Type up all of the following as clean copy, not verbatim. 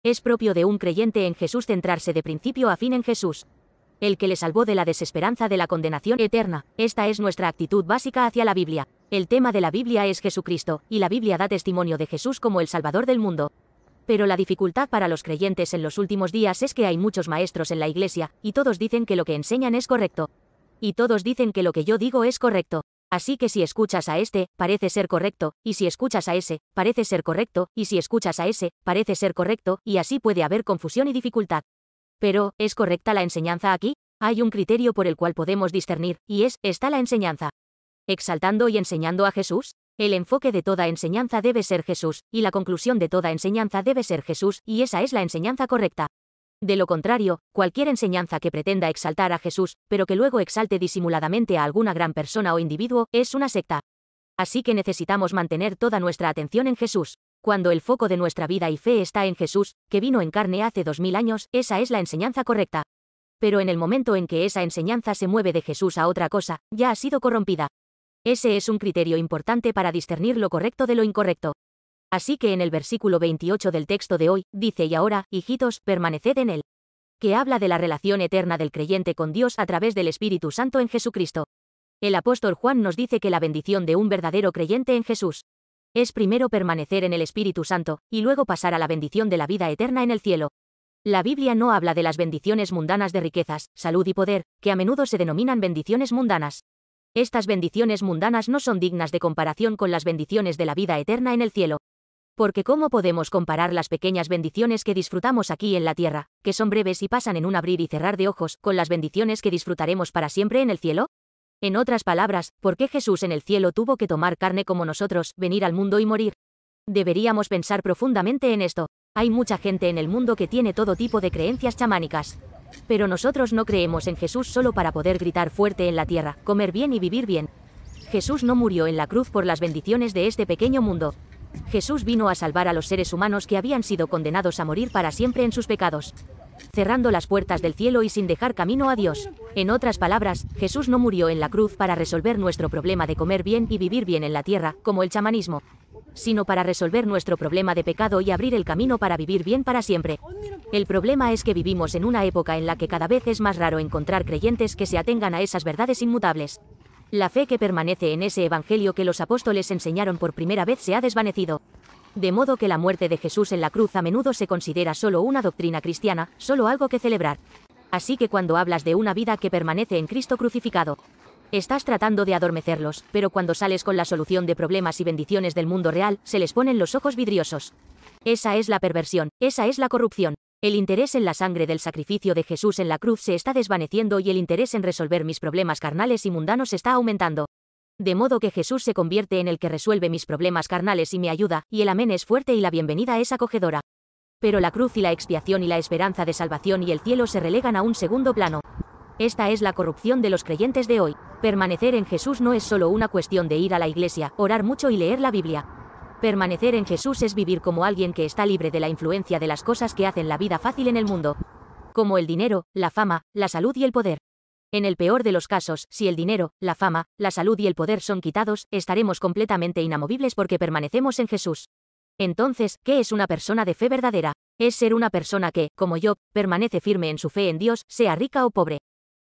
Es propio de un creyente en Jesús centrarse de principio a fin en Jesús, el que le salvó de la desesperanza de la condenación eterna. Esta es nuestra actitud básica hacia la Biblia. El tema de la Biblia es Jesucristo, y la Biblia da testimonio de Jesús como el Salvador del mundo. Pero la dificultad para los creyentes en los últimos días es que hay muchos maestros en la iglesia, y todos dicen que lo que enseñan es correcto. Y todos dicen que lo que yo digo es correcto. Así que si escuchas a este, parece ser correcto, y si escuchas a ese, parece ser correcto, y si escuchas a ese, parece ser correcto, y así puede haber confusión y dificultad. Pero, ¿es correcta la enseñanza aquí? Hay un criterio por el cual podemos discernir, y ¿está la enseñanza exaltando y enseñando a Jesús? El enfoque de toda enseñanza debe ser Jesús, y la conclusión de toda enseñanza debe ser Jesús, y esa es la enseñanza correcta. De lo contrario, cualquier enseñanza que pretenda exaltar a Jesús, pero que luego exalte disimuladamente a alguna gran persona o individuo, es una secta. Así que necesitamos mantener toda nuestra atención en Jesús. Cuando el foco de nuestra vida y fe está en Jesús, que vino en carne hace 2000 años, esa es la enseñanza correcta. Pero en el momento en que esa enseñanza se mueve de Jesús a otra cosa, ya ha sido corrompida. Ese es un criterio importante para discernir lo correcto de lo incorrecto. Así que en el versículo 28 del texto de hoy, dice: y ahora, hijitos, permaneced en él. Que habla de la relación eterna del creyente con Dios a través del Espíritu Santo en Jesucristo. El apóstol Juan nos dice que la bendición de un verdadero creyente en Jesús es primero permanecer en el Espíritu Santo, y luego pasar a la bendición de la vida eterna en el cielo. La Biblia no habla de las bendiciones mundanas de riquezas, salud y poder, que a menudo se denominan bendiciones mundanas. Estas bendiciones mundanas no son dignas de comparación con las bendiciones de la vida eterna en el cielo. Porque ¿cómo podemos comparar las pequeñas bendiciones que disfrutamos aquí en la tierra, que son breves y pasan en un abrir y cerrar de ojos, con las bendiciones que disfrutaremos para siempre en el cielo? En otras palabras, ¿por qué Jesús en el cielo tuvo que tomar carne como nosotros, venir al mundo y morir? Deberíamos pensar profundamente en esto. Hay mucha gente en el mundo que tiene todo tipo de creencias chamánicas. Pero nosotros no creemos en Jesús solo para poder gritar fuerte en la tierra, comer bien y vivir bien. Jesús no murió en la cruz por las bendiciones de este pequeño mundo. Jesús vino a salvar a los seres humanos que habían sido condenados a morir para siempre en sus pecados, cerrando las puertas del cielo y sin dejar camino a Dios. En otras palabras, Jesús no murió en la cruz para resolver nuestro problema de comer bien y vivir bien en la tierra, como el chamanismo, sino para resolver nuestro problema de pecado y abrir el camino para vivir bien para siempre. El problema es que vivimos en una época en la que cada vez es más raro encontrar creyentes que se atengan a esas verdades inmutables. La fe que permanece en ese evangelio que los apóstoles enseñaron por primera vez se ha desvanecido. De modo que la muerte de Jesús en la cruz a menudo se considera solo una doctrina cristiana, solo algo que celebrar. Así que cuando hablas de una vida que permanece en Cristo crucificado, estás tratando de adormecerlos, pero cuando sales con la solución de problemas y bendiciones del mundo real, se les ponen los ojos vidriosos. Esa es la perversión, esa es la corrupción. El interés en la sangre del sacrificio de Jesús en la cruz se está desvaneciendo y el interés en resolver mis problemas carnales y mundanos está aumentando. De modo que Jesús se convierte en el que resuelve mis problemas carnales y me ayuda, y el amén es fuerte y la bienvenida es acogedora. Pero la cruz y la expiación y la esperanza de salvación y el cielo se relegan a un segundo plano. Esta es la corrupción de los creyentes de hoy. Permanecer en Jesús no es solo una cuestión de ir a la iglesia, orar mucho y leer la Biblia. Permanecer en Jesús es vivir como alguien que está libre de la influencia de las cosas que hacen la vida fácil en el mundo, como el dinero, la fama, la salud y el poder. En el peor de los casos, si el dinero, la fama, la salud y el poder son quitados, estaremos completamente inamovibles porque permanecemos en Jesús. Entonces, ¿qué es una persona de fe verdadera? Es ser una persona que, como yo, permanece firme en su fe en Dios, sea rica o pobre.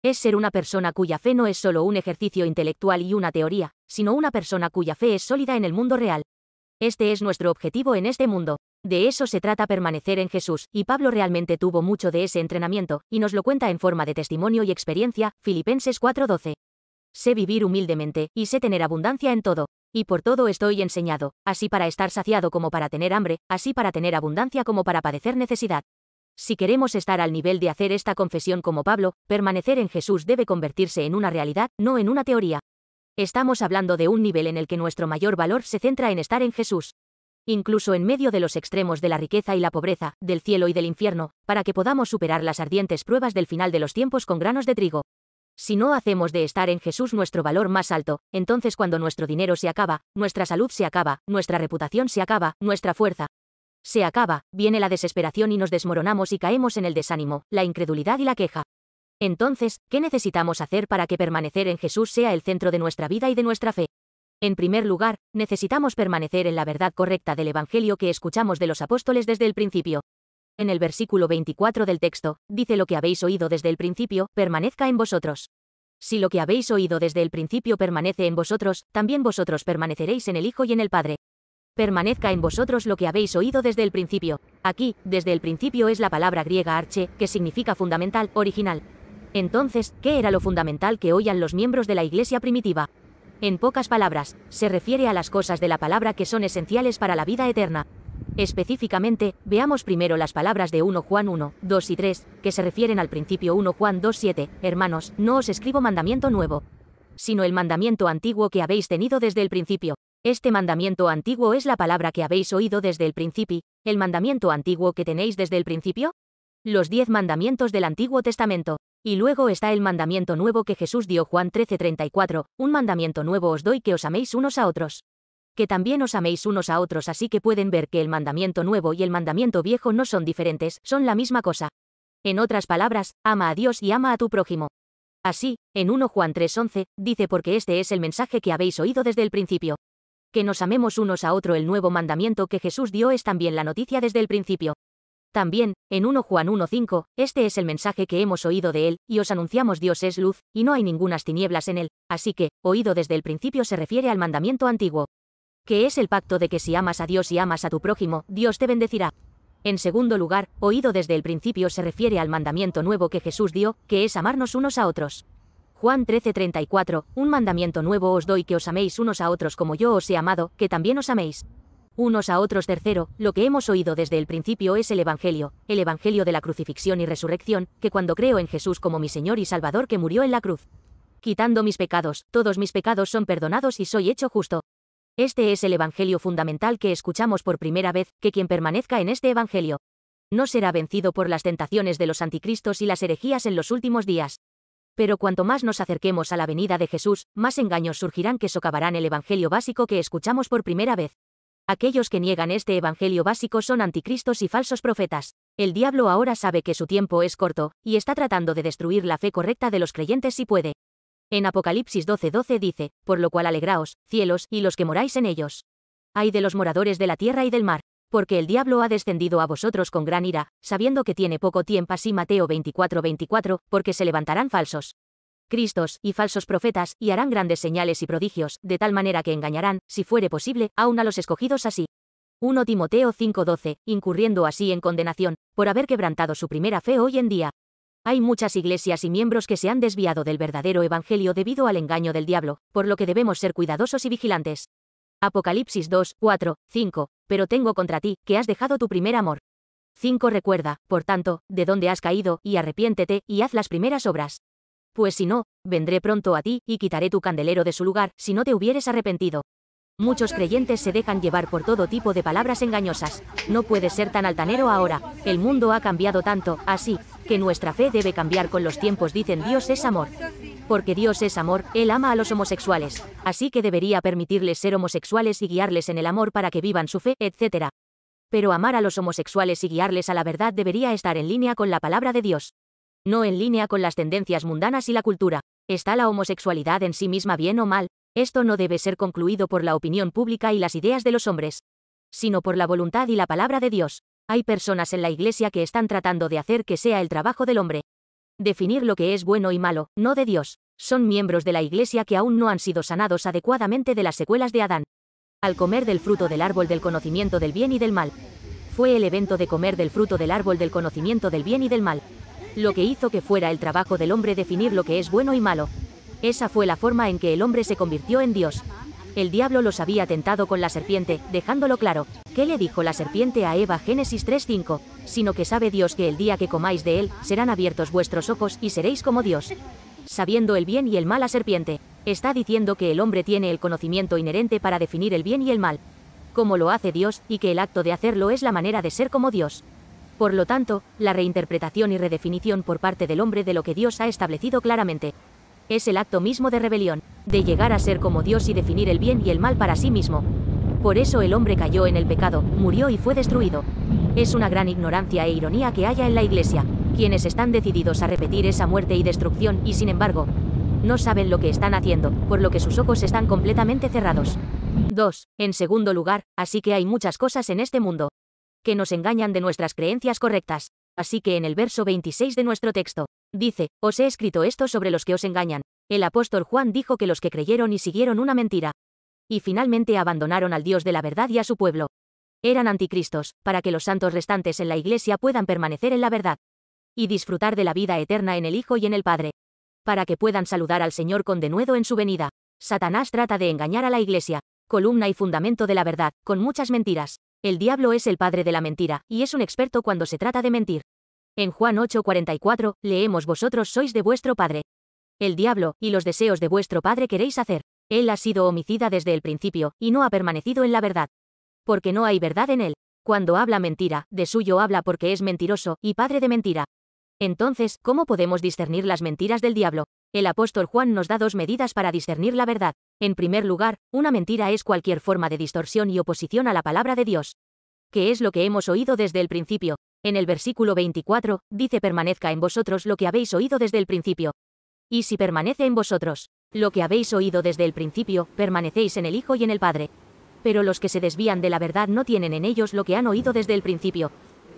Es ser una persona cuya fe no es solo un ejercicio intelectual y una teoría, sino una persona cuya fe es sólida en el mundo real. Este es nuestro objetivo en este mundo. De eso se trata permanecer en Jesús, y Pablo realmente tuvo mucho de ese entrenamiento, y nos lo cuenta en forma de testimonio y experiencia, Filipenses 4:12. Sé vivir humildemente, y sé tener abundancia en todo. Y por todo estoy enseñado, así para estar saciado como para tener hambre, así para tener abundancia como para padecer necesidad. Si queremos estar al nivel de hacer esta confesión como Pablo, permanecer en Jesús debe convertirse en una realidad, no en una teoría. Estamos hablando de un nivel en el que nuestro mayor valor se centra en estar en Jesús. Incluso en medio de los extremos de la riqueza y la pobreza, del cielo y del infierno, para que podamos superar las ardientes pruebas del final de los tiempos con granos de trigo. Si no hacemos de estar en Jesús nuestro valor más alto, entonces cuando nuestro dinero se acaba, nuestra salud se acaba, nuestra reputación se acaba, nuestra fuerza se acaba, viene la desesperación y nos desmoronamos y caemos en el desánimo, la incredulidad y la queja. Entonces, ¿qué necesitamos hacer para que permanecer en Jesús sea el centro de nuestra vida y de nuestra fe? En primer lugar, necesitamos permanecer en la verdad correcta del Evangelio que escuchamos de los apóstoles desde el principio. En el versículo 24 del texto, dice lo que habéis oído desde el principio, permanezca en vosotros. Si lo que habéis oído desde el principio permanece en vosotros, también vosotros permaneceréis en el Hijo y en el Padre. Permanezca en vosotros lo que habéis oído desde el principio. Aquí, desde el principio es la palabra griega arche, que significa fundamental, original. Entonces, ¿qué era lo fundamental que oían los miembros de la iglesia primitiva? En pocas palabras, se refiere a las cosas de la palabra que son esenciales para la vida eterna. Específicamente, veamos primero las palabras de 1 Juan 1, 2 y 3, que se refieren al principio 1 Juan 2, 7, hermanos, no os escribo mandamiento nuevo, sino el mandamiento antiguo que habéis tenido desde el principio. Este mandamiento antiguo es la palabra que habéis oído desde el principio. ¿El mandamiento antiguo que tenéis desde el principio? Los 10 mandamientos del Antiguo Testamento. Y luego está el mandamiento nuevo que Jesús dio, Juan 13:34, un mandamiento nuevo os doy, que os améis unos a otros. Que también os améis unos a otros, así que pueden ver que el mandamiento nuevo y el mandamiento viejo no son diferentes, son la misma cosa. En otras palabras, ama a Dios y ama a tu prójimo. Así, en 1 Juan 3:11, dice porque este es el mensaje que habéis oído desde el principio. Que nos amemos unos a otros. El nuevo mandamiento que Jesús dio es también la noticia desde el principio. También, en 1 Juan 1:5, este es el mensaje que hemos oído de él, y os anunciamos: Dios es luz, y no hay ningunas tinieblas en él. Así que, oído desde el principio se refiere al mandamiento antiguo, que es el pacto de que si amas a Dios y amas a tu prójimo, Dios te bendecirá. En segundo lugar, oído desde el principio se refiere al mandamiento nuevo que Jesús dio, que es amarnos unos a otros. Juan 13:34, un mandamiento nuevo os doy, que os améis unos a otros como yo os he amado, que también os améis unos a otros. Tercero, lo que hemos oído desde el principio es el Evangelio de la crucifixión y resurrección, que cuando creo en Jesús como mi Señor y Salvador, que murió en la cruz, quitando mis pecados, todos mis pecados son perdonados y soy hecho justo. Este es el Evangelio fundamental que escuchamos por primera vez, que quien permanezca en este Evangelio no será vencido por las tentaciones de los anticristos y las herejías en los últimos días. Pero cuanto más nos acerquemos a la venida de Jesús, más engaños surgirán que socavarán el Evangelio básico que escuchamos por primera vez. Aquellos que niegan este evangelio básico son anticristos y falsos profetas. El diablo ahora sabe que su tiempo es corto, y está tratando de destruir la fe correcta de los creyentes si puede. En Apocalipsis 12:12 dice, por lo cual alegraos, cielos, y los que moráis en ellos. Ay de los moradores de la tierra y del mar, porque el diablo ha descendido a vosotros con gran ira, sabiendo que tiene poco tiempo. Así Mateo 24:24, porque se levantarán falsos cristos y falsos profetas, y harán grandes señales y prodigios, de tal manera que engañarán, si fuere posible, aun a los escogidos así. 1 Timoteo 5:12, incurriendo así en condenación, por haber quebrantado su primera fe. Hoy en día hay muchas iglesias y miembros que se han desviado del verdadero evangelio debido al engaño del diablo, por lo que debemos ser cuidadosos y vigilantes. Apocalipsis 2:4-5, pero tengo contra ti, que has dejado tu primer amor. 5 Recuerda, por tanto, de dónde has caído, y arrepiéntete, y haz las primeras obras. Pues si no, vendré pronto a ti, y quitaré tu candelero de su lugar, si no te hubieres arrepentido. Muchos creyentes se dejan llevar por todo tipo de palabras engañosas. No puedes ser tan altanero ahora, el mundo ha cambiado tanto, así que nuestra fe debe cambiar con los tiempos. Dicen Dios es amor. Porque Dios es amor, Él ama a los homosexuales, así que debería permitirles ser homosexuales y guiarles en el amor para que vivan su fe, etc. Pero amar a los homosexuales y guiarles a la verdad debería estar en línea con la palabra de Dios, no en línea con las tendencias mundanas y la cultura. ¿Está la homosexualidad en sí misma bien o mal? Esto no debe ser concluido por la opinión pública y las ideas de los hombres, sino por la voluntad y la palabra de Dios. Hay personas en la iglesia que están tratando de hacer que sea el trabajo del hombre definir lo que es bueno y malo, no de Dios. Son miembros de la iglesia que aún no han sido sanados adecuadamente de las secuelas de Adán al comer del fruto del árbol del conocimiento del bien y del mal. Fue el evento de comer del fruto del árbol del conocimiento del bien y del mal lo que hizo que fuera el trabajo del hombre definir lo que es bueno y malo. Esa fue la forma en que el hombre se convirtió en Dios. El diablo los había tentado con la serpiente, dejándolo claro. ¿Qué le dijo la serpiente a Eva? Génesis 3:5. Sino que sabe Dios que el día que comáis de él, serán abiertos vuestros ojos y seréis como Dios, sabiendo el bien y el mal. La serpiente está diciendo que el hombre tiene el conocimiento inherente para definir el bien y el mal, como lo hace Dios, y que el acto de hacerlo es la manera de ser como Dios. Por lo tanto, la reinterpretación y redefinición por parte del hombre de lo que Dios ha establecido claramente es el acto mismo de rebelión, de llegar a ser como Dios y definir el bien y el mal para sí mismo. Por eso el hombre cayó en el pecado, murió y fue destruido. Es una gran ignorancia e ironía que haya en la iglesia quienes están decididos a repetir esa muerte y destrucción, y sin embargo, no saben lo que están haciendo, por lo que sus ojos están completamente cerrados. 2. En segundo lugar, así que hay muchas cosas en este mundo que nos engañan de nuestras creencias correctas. Así que en el verso 26 de nuestro texto, dice, os he escrito esto sobre los que os engañan. El apóstol Juan dijo que los que creyeron y siguieron una mentira, y finalmente abandonaron al Dios de la verdad y a su pueblo, eran anticristos, para que los santos restantes en la Iglesia puedan permanecer en la verdad y disfrutar de la vida eterna en el Hijo y en el Padre, para que puedan saludar al Señor con denuedo en su venida. Satanás trata de engañar a la Iglesia, columna y fundamento de la verdad, con muchas mentiras. El diablo es el padre de la mentira, y es un experto cuando se trata de mentir. En Juan 8:44, leemos: vosotros sois de vuestro padre el diablo, y los deseos de vuestro padre queréis hacer. Él ha sido homicida desde el principio, y no ha permanecido en la verdad, porque no hay verdad en él. Cuando habla mentira, de suyo habla porque es mentiroso, y padre de mentira. Entonces, ¿cómo podemos discernir las mentiras del diablo? El apóstol Juan nos da dos medidas para discernir la verdad. En primer lugar, una mentira es cualquier forma de distorsión y oposición a la palabra de Dios, que es lo que hemos oído desde el principio. En el versículo 24, dice: permanezca en vosotros lo que habéis oído desde el principio. Y si permanece en vosotros lo que habéis oído desde el principio, permanecéis en el Hijo y en el Padre. Pero los que se desvían de la verdad no tienen en ellos lo que han oído desde el principio.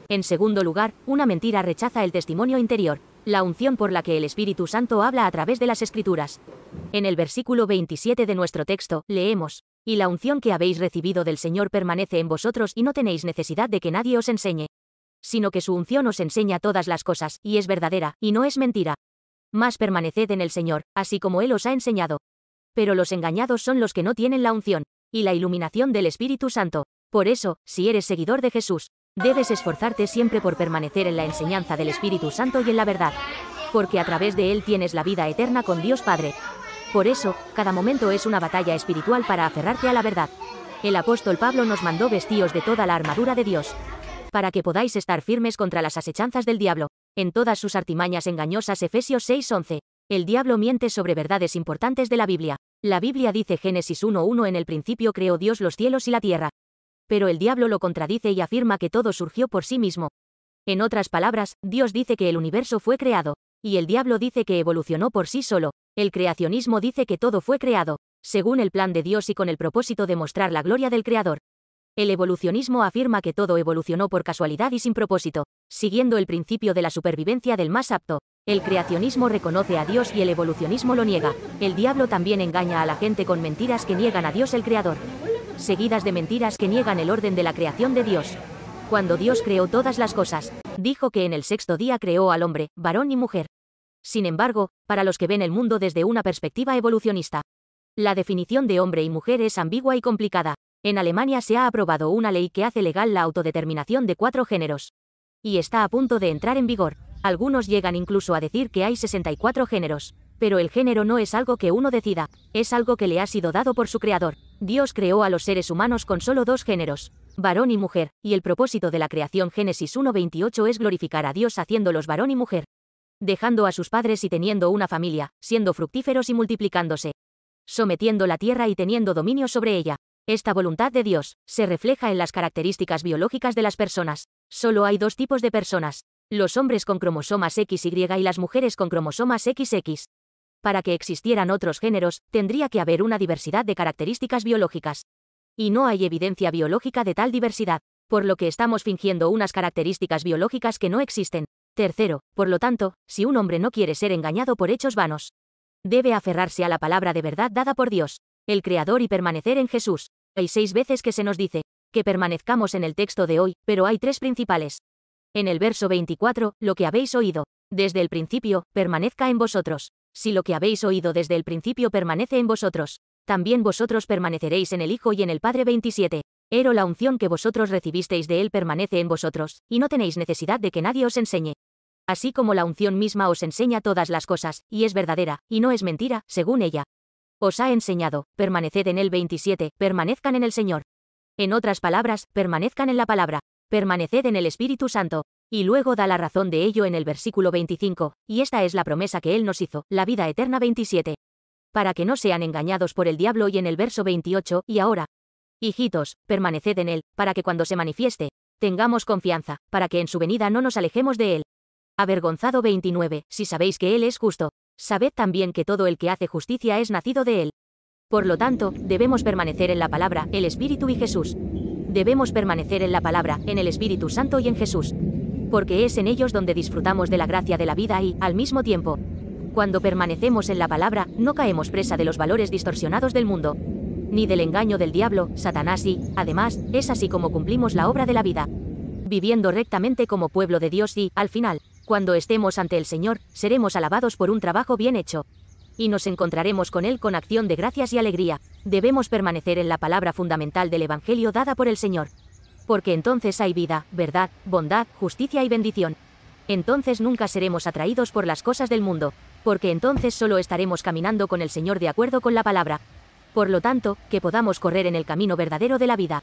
En segundo lugar, una mentira rechaza el testimonio interior, la unción por la que el Espíritu Santo habla a través de las Escrituras. En el versículo 27 de nuestro texto, leemos: y la unción que habéis recibido del Señor permanece en vosotros y no tenéis necesidad de que nadie os enseñe, sino que su unción os enseña todas las cosas, y es verdadera, y no es mentira. Mas permaneced en el Señor, así como Él os ha enseñado. Pero los engañados son los que no tienen la unción y la iluminación del Espíritu Santo. Por eso, si eres seguidor de Jesús, debes esforzarte siempre por permanecer en la enseñanza del Espíritu Santo y en la verdad, porque a través de Él tienes la vida eterna con Dios Padre. Por eso, cada momento es una batalla espiritual para aferrarte a la verdad. El apóstol Pablo nos mandó: vestíos de toda la armadura de Dios, para que podáis estar firmes contra las asechanzas del diablo, en todas sus artimañas engañosas. Efesios 6:11. El diablo miente sobre verdades importantes de la Biblia. La Biblia dice: Génesis 1:1: en el principio creó Dios los cielos y la tierra. Pero el diablo lo contradice y afirma que todo surgió por sí mismo. En otras palabras, Dios dice que el universo fue creado, y el diablo dice que evolucionó por sí solo. El creacionismo dice que todo fue creado según el plan de Dios y con el propósito de mostrar la gloria del Creador. El evolucionismo afirma que todo evolucionó por casualidad y sin propósito, siguiendo el principio de la supervivencia del más apto. El creacionismo reconoce a Dios y el evolucionismo lo niega. El diablo también engaña a la gente con mentiras que niegan a Dios el Creador, seguidas de mentiras que niegan el orden de la creación de Dios. Cuando Dios creó todas las cosas, dijo que en el sexto día creó al hombre, varón y mujer. Sin embargo, para los que ven el mundo desde una perspectiva evolucionista, la definición de hombre y mujer es ambigua y complicada. En Alemania se ha aprobado una ley que hace legal la autodeterminación de 4 géneros. Y está a punto de entrar en vigor. Algunos llegan incluso a decir que hay 64 géneros. Pero el género no es algo que uno decida, es algo que le ha sido dado por su creador. Dios creó a los seres humanos con solo 2 géneros, varón y mujer, y el propósito de la creación, Génesis 1:28, es glorificar a Dios haciéndolos varón y mujer, dejando a sus padres y teniendo una familia, siendo fructíferos y multiplicándose, sometiendo la tierra y teniendo dominio sobre ella. Esta voluntad de Dios se refleja en las características biológicas de las personas. Solo hay 2 tipos de personas: los hombres con cromosomas XY y las mujeres con cromosomas XX. Para que existieran otros géneros, tendría que haber una diversidad de características biológicas. Y no hay evidencia biológica de tal diversidad, por lo que estamos fingiendo unas características biológicas que no existen. Tercero, por lo tanto, si un hombre no quiere ser engañado por hechos vanos, debe aferrarse a la palabra de verdad dada por Dios, el Creador, y permanecer en Jesús. Hay 6 veces que se nos dice que permanezcamos en el texto de hoy, pero hay 3 principales. En el verso 24, lo que habéis oído desde el principio, permanezca en vosotros. Si lo que habéis oído desde el principio permanece en vosotros, también vosotros permaneceréis en el Hijo y en el Padre. 27. Pero la unción que vosotros recibisteis de Él permanece en vosotros, y no tenéis necesidad de que nadie os enseñe. Así como la unción misma os enseña todas las cosas, y es verdadera, y no es mentira, según ella os ha enseñado, permaneced en Él. 27. Permanezcan en el Señor. En otras palabras, permanezcan en la palabra. Permaneced en el Espíritu Santo. Y luego da la razón de ello en el versículo 25, y esta es la promesa que Él nos hizo, la vida eterna. 27. Para que no sean engañados por el diablo. Y en el verso 28, y ahora, hijitos, permaneced en Él, para que cuando se manifieste, tengamos confianza, para que en su venida no nos alejemos de Él. Avergonzado. 29. Si sabéis que Él es justo, sabed también que todo el que hace justicia es nacido de Él. Por lo tanto, debemos permanecer en la palabra, el Espíritu y Jesús. Debemos permanecer en la palabra, en el Espíritu Santo y en Jesús. Porque es en ellos donde disfrutamos de la gracia de la vida y, al mismo tiempo, cuando permanecemos en la palabra, no caemos presa de los valores distorsionados del mundo, ni del engaño del diablo, Satanás y, además, es así como cumplimos la obra de la vida, viviendo rectamente como pueblo de Dios y, al final, cuando estemos ante el Señor, seremos alabados por un trabajo bien hecho. Y nos encontraremos con Él con acción de gracias y alegría. Debemos permanecer en la palabra fundamental del Evangelio dada por el Señor. Porque entonces hay vida, verdad, bondad, justicia y bendición. Entonces nunca seremos atraídos por las cosas del mundo, porque entonces solo estaremos caminando con el Señor de acuerdo con la palabra. Por lo tanto, que podamos correr en el camino verdadero de la vida,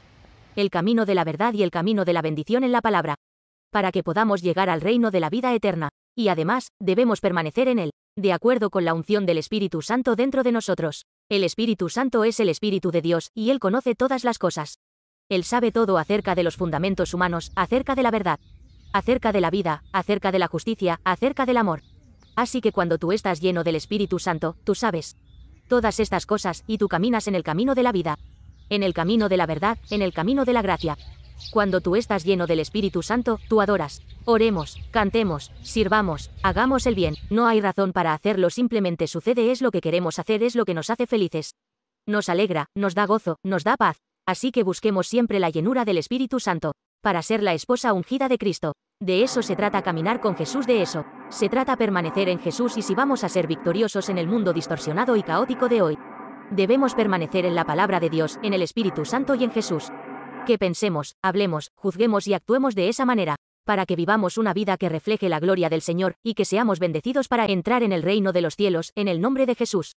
el camino de la verdad y el camino de la bendición en la palabra, para que podamos llegar al reino de la vida eterna. Y además, debemos permanecer en él, de acuerdo con la unción del Espíritu Santo dentro de nosotros. El Espíritu Santo es el Espíritu de Dios, y Él conoce todas las cosas. Él sabe todo acerca de los fundamentos humanos, acerca de la verdad, acerca de la vida, acerca de la justicia, acerca del amor. Así que cuando tú estás lleno del Espíritu Santo, tú sabes todas estas cosas, y tú caminas en el camino de la vida, en el camino de la verdad, en el camino de la gracia. Cuando tú estás lleno del Espíritu Santo, tú adoras, oremos, cantemos, sirvamos, hagamos el bien. No hay razón para hacerlo, simplemente sucede, es lo que queremos hacer, es lo que nos hace felices. Nos alegra, nos da gozo, nos da paz. Así que busquemos siempre la llenura del Espíritu Santo, para ser la esposa ungida de Cristo. De eso se trata caminar con Jesús, de eso se trata permanecer en Jesús, y si vamos a ser victoriosos en el mundo distorsionado y caótico de hoy, debemos permanecer en la palabra de Dios, en el Espíritu Santo y en Jesús. Que pensemos, hablemos, juzguemos y actuemos de esa manera, para que vivamos una vida que refleje la gloria del Señor, y que seamos bendecidos para entrar en el reino de los cielos, en el nombre de Jesús.